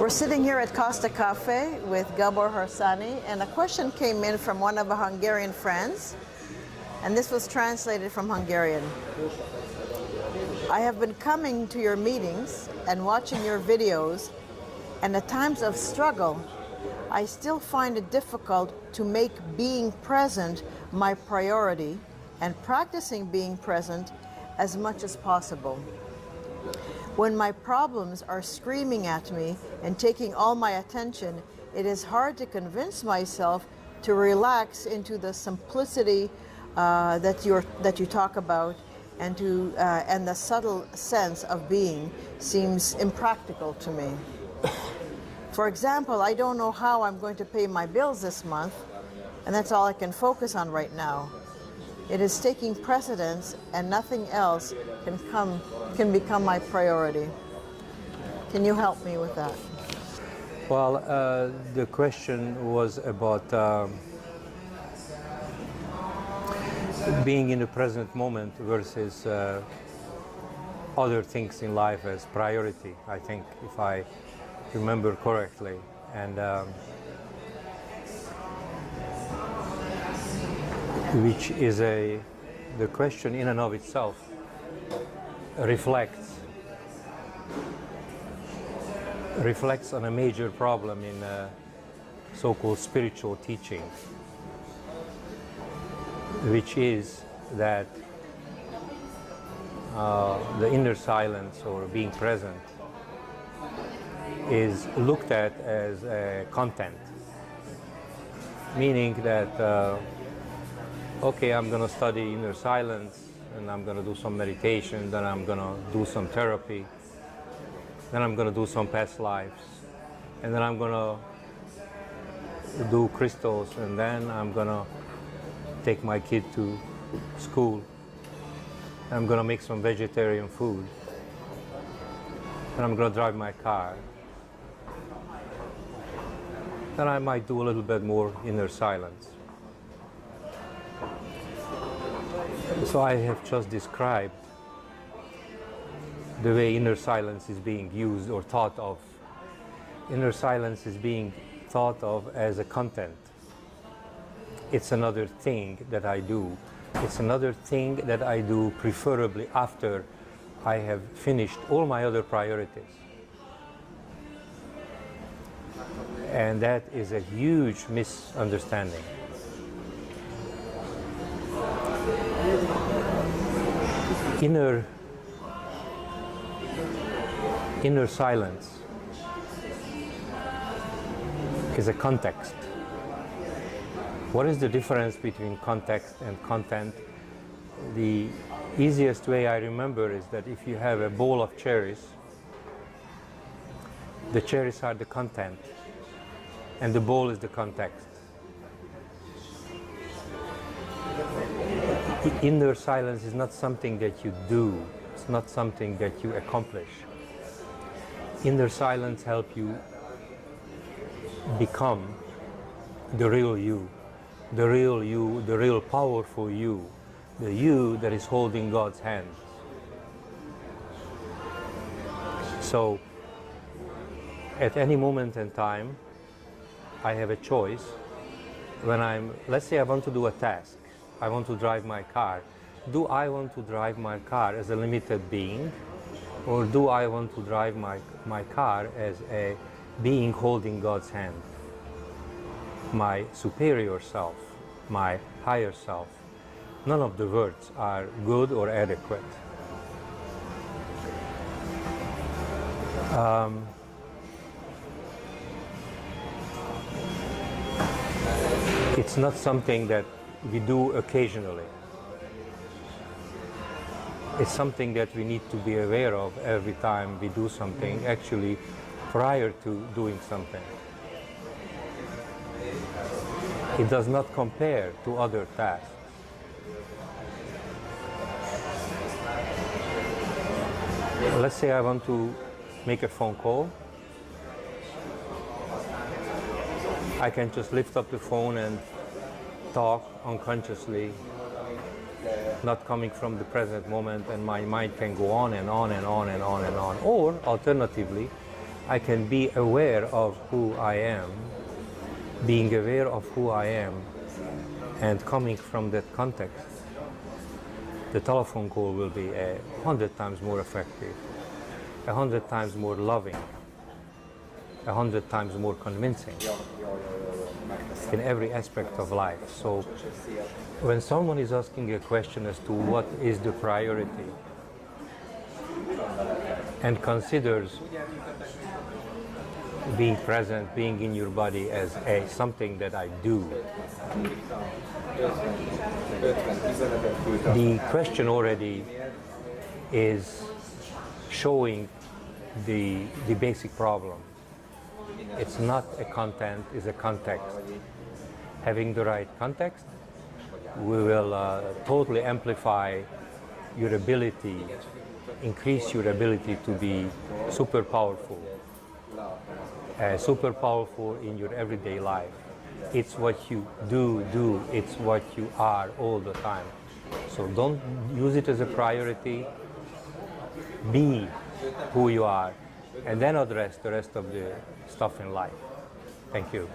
We're sitting here at Costa Cafe with Gábor Harsányi, and a question came in from one of our Hungarian friends, and this was translated from Hungarian. I have been coming to your meetings and watching your videos, and at times of struggle, I still find it difficult to make being present my priority and practicing being present as much as possible. When my problems are screaming at me and taking all my attention, it is hard to convince myself to relax into the simplicity that you talk about, and the subtle sense of being seems impractical to me. For example, I don't know how I'm going to pay my bills this month, and that's all I can focus on right now. It is taking precedence, and nothing else can become my priority. Can you help me with that? Well, the question was about being in the present moment versus other things in life as priority, I think, if I remember correctly. And which is the question in and of itself reflects on a major problem in so-called spiritual teaching, which is that the inner silence, or being present, is looked at as a content, meaning that okay, I'm going to study inner silence, and I'm going to do some meditation, then I'm going to do some therapy, then I'm going to do some past lives, and then I'm going to do crystals, and then I'm going to take my kid to school, and I'm going to make some vegetarian food, and I'm going to drive my car. Then I might do a little bit more inner silence. So I have just described the way inner silence is being used or thought of. Inner silence is being thought of as a content. It's another thing that I do. It's another thing that I do preferably after I have finished all my other priorities. And that is a huge misunderstanding. Inner silence is a context. What is the difference between context and content? The easiest way I remember is that if you have a bowl of cherries, the cherries are the content and the bowl is the context. Inner silence is not something that you do, it's not something that you accomplish. Inner silence helps you become the real you, the real powerful you, the you that is holding God's hand. So, at any moment in time, I have a choice. When let's say I want to do a task, I want to drive my car. Do I want to drive my car as a limited being, or do I want to drive my car as a being holding God's hand? My superior self, my higher self. None of the words are good or adequate. It's not something that we do occasionally. It's something that we need to be aware of every time we do something, actually prior to doing something. It does not compare to other tasks. Let's say I want to make a phone call. I can just lift up the phone and talk unconsciously, not coming from the present moment, and my mind can go on and on and on and on and on. Or alternatively, I can be aware of who I am, being aware of who I am, and coming from that context, the telephone call will be 100 times more effective, 100 times more loving, 100 times more convincing in every aspect of life. So when someone is asking a question as to what is the priority and considers being present, being in your body as something that I do, the question already is showing the basic problem. It's not a content, it's a context. Having the right context, we will totally amplify your ability, increase your ability to be super powerful in your everyday life. It's what you do, it's what you are all the time. So don't use it as a priority, be who you are, and then address the rest of the stuff in life. Thank you.